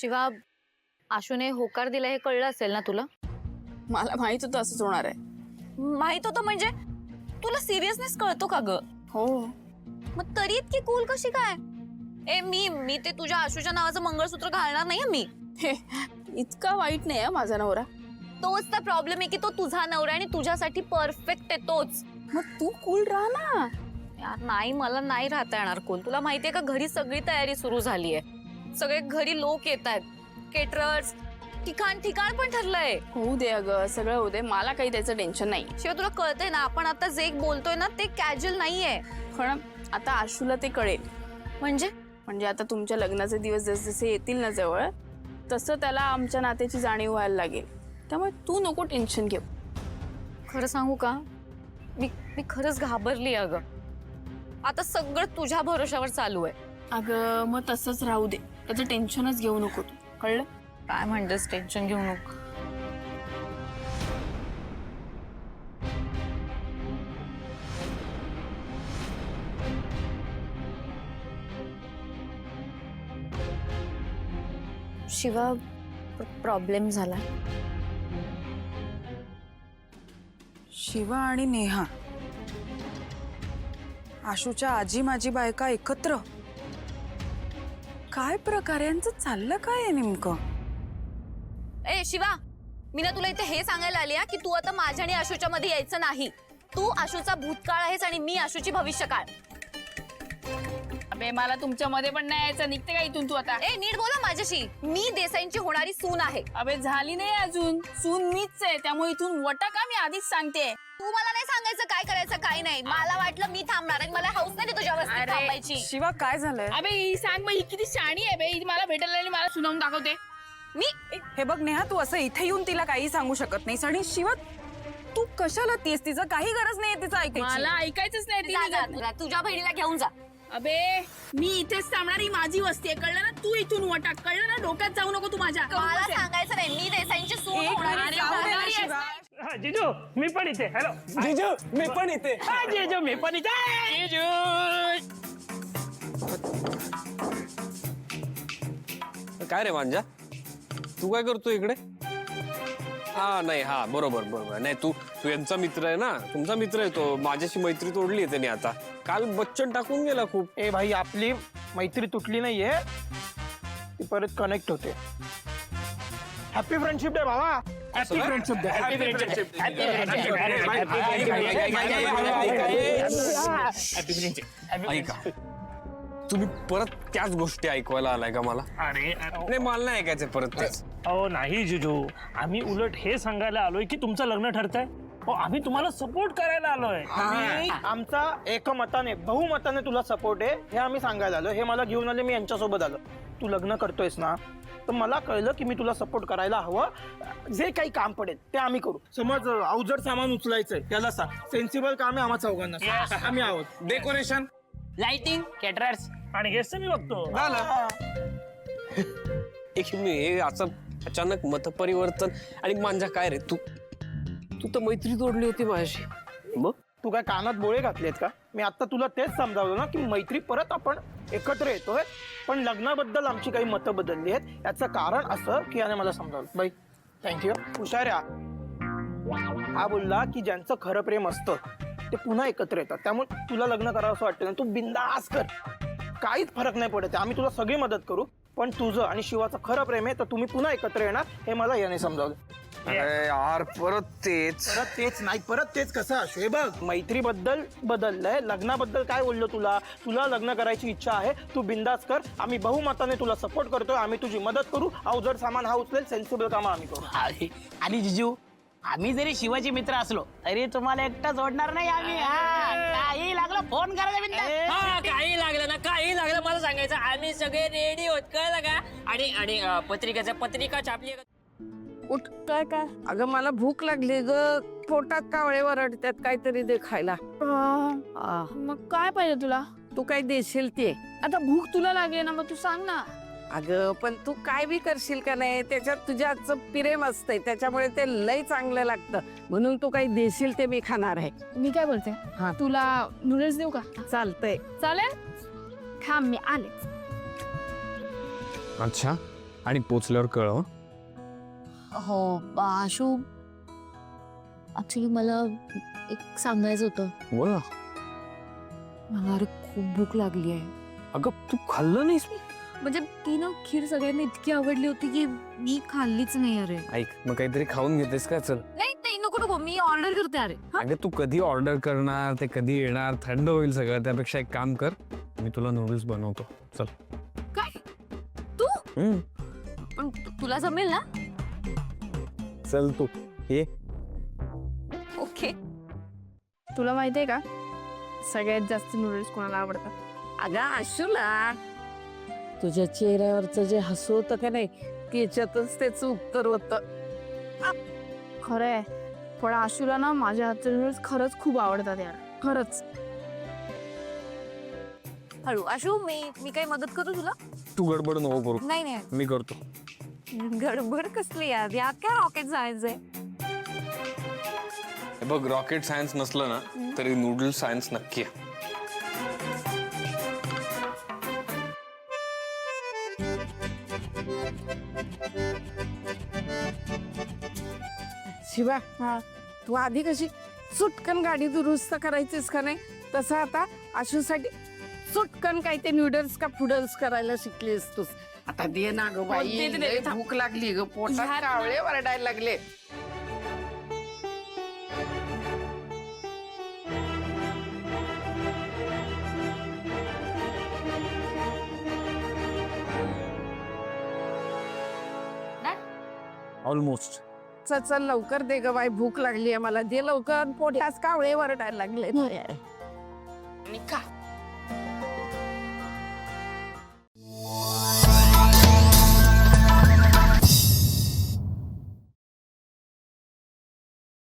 शिवा, आशूने होकार दिला हे कळलं असेल ना तुला? मला माहित होतं असंच होणार आहे. माहित होतं म्हणजे? तुला सिरियसनेस कळतो का ग? हो. मग तरी इतकी कूल कशी काय? मी ते तुझ्या आशूच्या नावाचं मंगळसूत्र घालणार नाही मी. हे इतका वाईट नाही आहे माझा नवरा. तोच तर प्रॉब्लेम आहे की तो तुझा नवरा आणि तुझ्यासाठी परफेक्ट आहे तोच. मग तू कूल राहा ना. यार नाही, मला नाही राहता येणार कूल. तुला माहितीये का, घरी सगळी तयारी सुरू झालीये. सगळे घरी लोक येत आहेत, केटरर्स, ठिकाण पण ठरलंय. होऊ दे अगं, सगळं होऊ दे, मला काही त्याचं टेन्शन नाही. शिवाय तुला कळतंय ना, आपण आता जे बोलतोय ना ते कॅज्युअल नाहीये. पण आता आशूला ते कळेल. म्हणजे आता तुमच्या लग्नाचे दिवस जसे येतील ना जवळ, तसं त्याला आमच्या नात्याची जाणीव व्हायला लागेल. त्यामुळे तू नको टेन्शन घेऊ. खरं सांगू का, मी खरंच घाबरली अगं. आता सगळं तुझ्या भरोशावर चालू आहे. अगं मग तसंच राहू दे, त्याचं टेन्शनच घेऊ नको तू, कळलं? काय म्हणतेस, टेन्शन घेऊ नको. शिवा, प्रॉब्लेम झाला. शिवा आणि नेहा, आशूच्या आजी माझी बायका एकत्र. काय प्रकार, यांचं चाललं काय आहे नेमकं? ए शिवा, मी ना तुला इथे हे सांगायला आली की तू आता माझ्या आणि आशूच्या मध्ये यायचं नाही. तू आशूचा भूतकाळ आहेस आणि मी आशूची भविष्यकाळ. अबे मला तुमच्या मध्ये पण नाही यायचं, निघते का इथून तू आता? ए नीट बोला माझ्याशी. मी देसाईंची होणारी सून आहे. अबे झाली नाही अजून, सून मीच आहे, त्यामुळे इथून वटा का, मी आधीच सांगते. तू मला नाही सांगायचं काय करायचं काय नाही. मला वाटलं मी थांबणार आणि मला हौस नाही तुझ्या वस्तीत थांबायची. शिवा काय झालंय? अबे ही सांग, मग ही किती शाणी आहे बे, ही मला भेटायला आणि मला सुनावून दाखवते. हे बघ नेहा, तू असं इथे येऊन तिला काही सांगू शकत नाहीस. आणि शिवा, तू कशाला तीस? तिचं काही गरज नाहीये तिचं ऐकायची. मला ऐकायचंच नाही. ती निघा. तुझ्या बहिणीला घेऊन जा. अबे मी इथेच थांबणार, ही माझी वस्ती आहे, कळलं ना? तू इथून वटा, कळलं ना? डोक्यात जाऊ नको तू माझ्या. मला सांगायचं नाही, मी देसाईंची सून एक होणार मिनिट आहे. जाऊ दे ना, होणार शिवा. आहे. जीजू मी पण इथे. हॅलो जीजू मी पण इथे. जीजू मी पण इथे. जीजू काय रे मांजा, तू काय करतो इकडे? हा नाही, हा बरोबर बरोबर. नाही तू तू यांचा मित्र आहे ना, तुमचा मित्र आहे तो. माझ्याशी मैत्री तोडली आहे त्याने आता. काल बच्चन टाकून गेला खूप. ए भाई, आपली मैत्री तुटली नाहीये, ती परत कनेक्ट होते. हॅपी फ्रेंडशिप डे भावा. Happy friendship day. Happy friendship. ऐका, तुम्ही परत त्याच गोष्टी ऐकवायला आलाय का मला? अरे नाही, मला नाही ऐकायचं परत तेच. अहो नाही जिजू, आम्ही उलट हे सांगायला आलोय की तुमचं लग्न ठरतंय. आम्ही तुम्हाला सपोर्ट करायला आलोय. आमचा एकमताने बहुमताने तुला सपोर्ट आहे हे आम्ही सांगायला आलो. हे मला घेऊन आले, मी यांच्यासोबत आलो. तू लग्न करतोयस ना, तर मला कळलं की मी तुला सपोर्ट करायला हवं. जे काही काम पडेल ते आम्ही करू. समज अवजड सामान उचलायचंय, त्याला सांग. सेन्सिबल काम आहे आम्हा चौघांना. आम्ही आहोत. डेकोरेशन, लाइटिंग, केटरर्स आणि गेस्ट मी बघतो. एक मी हे असं अचानक मतपरिवर्तन. आणि मांजा काय रे, तू तू तर मैत्री तोडली होती माझ्याशी. मग तू काय कानात बोळे घातलेत का? मी आता तुला तेच समजावलं ना की मैत्री परत आपण एकत्र येतोय, पण लग्नाबद्दल आमची काही मतं बदलली आहेत. याचं कारण असं की याने मला समजावलं. बाई थँक्यू. हुशार आहे. हा बोलला की ज्यांचं खरं प्रेम असतं ते पुन्हा एकत्र येतात. त्यामुळे तुला लग्न करावं असं वाटतं ना, तू बिंदास कर, काहीच फरक नाही पडत. आम्ही तुला सगळी मदत करू, पण तुझं आणि शिवाचं खरं प्रेम आहे तर तुम्ही पुन्हा एकत्र येणार हे मला याने समजावलं. अरे यार, परत तेच. परत तेच नाही, परत तेच कसं असं? हे बघ, मैत्रीबद्दल बदललंय, लग्नाबद्दल काय बोललो तुला? तुला लग्न करायची इच्छा आहे, तू बिंदास कर. आम्ही बहुमताने तुला सपोर्ट करतोय. आम्ही तुझी मदत करू. अवजड सामान हा उचलेल, सेन्सिबल कामं आम्ही करू. आणि जिजू, आम्ही जरी शिवाचे मित्र असलो तरी तुम्हाला एकटा जोडणार नाही आम्ही. काही लागलं फोन करायचा बिंदास. काही लागलं ना, काही लागलं मला सांगायचं. आम्ही सगळे रेडी होत, कळलं का? आणि पत्रिका छापली. उठ. काय काय? अगं मला भूक लागली ग, पोटात कावळे वरडतात, काहीतरी दे खायला. मग काय पाहिजे तुला? तू काय देशील ते? आता भूक तुला लागली ना, मग तू सांग ना. अगं पण तू काय बी करशील का नाही, त्याच्यात तुझ्या आजचं प्रेम असतंय, त्याच्यामुळे ते लय चांगलं लागतं. म्हणून तू काही देशील ते मी खाणार आहे. मी काय बोलते, हा. तुला नूडल्स देऊ का? चालतंय. चालेल, थांब मी आले. अच्छा, आणि पोचल्यावर कळव. हो आशू ऍक्च्युली मला एक सांगायचं होतं. बोल ना. मला अरे खूप भूक लागली आहे. अगं तू खाल्लं नाहीस. म्हणजे ती ना खीर सगळ्यांना इतकी आवडली होती की मी खाल्लीच नाही. अरे ऐक, मग काहीतरी खाऊन घेतेस का? चल. नाही नाही नको नको मी ऑर्डर करते. अरे हा? अगं तू कधी ऑर्डर करणार, ते कधी येणार, थंड होईल सगळं. त्यापेक्षा एक काम कर, मी तुला नूडल्स बनवतो. चल. काय तू हम्म. पण तुला जमेल ना? चल तू ये. ओके. तुला माहितीये का सगळ्यात जास्त नूडल्स कोणाला आवडतात? अगं आशूला तुझ्या चेहऱ्यावरचं जे हसू होतं का नाही त्याच्यातच त्याचं उत्तर होतं. खरंय, पण आशूला ना माझ्या हातचे नूडल्स खरंच खूप आवडतात यार, खरंच. हळू आशू मी काही मदत करू तुला? तू गडबड नको करू, नाही नाही मी करतो. गडबड कसली यार, यात काय रॉकेट जायचंय. हे बघ, रॉकेट सायन्स नसलं ना तरी नूडल्स सायन्स नक्की आहे. शिवा तू आधी कशी सुटकन गाडी दुरुस्त करायचीस का नाही, तसं आता आशूसाठी सुटकन काय ते नूडल्स का फुडल्स करायला शिकलीस तू. आता दे ना ग बाई, दे, दे, दे, लय थांब. भूक लागली ग, पोटात ह्यात ना- कावळे वरडायला लागले. ऑलमोस्ट. चल चल लवकर दे ग बाई, भूक लागली आहे मला, दे लवकर, पोटात कावळे वरडायला लागले. आणि का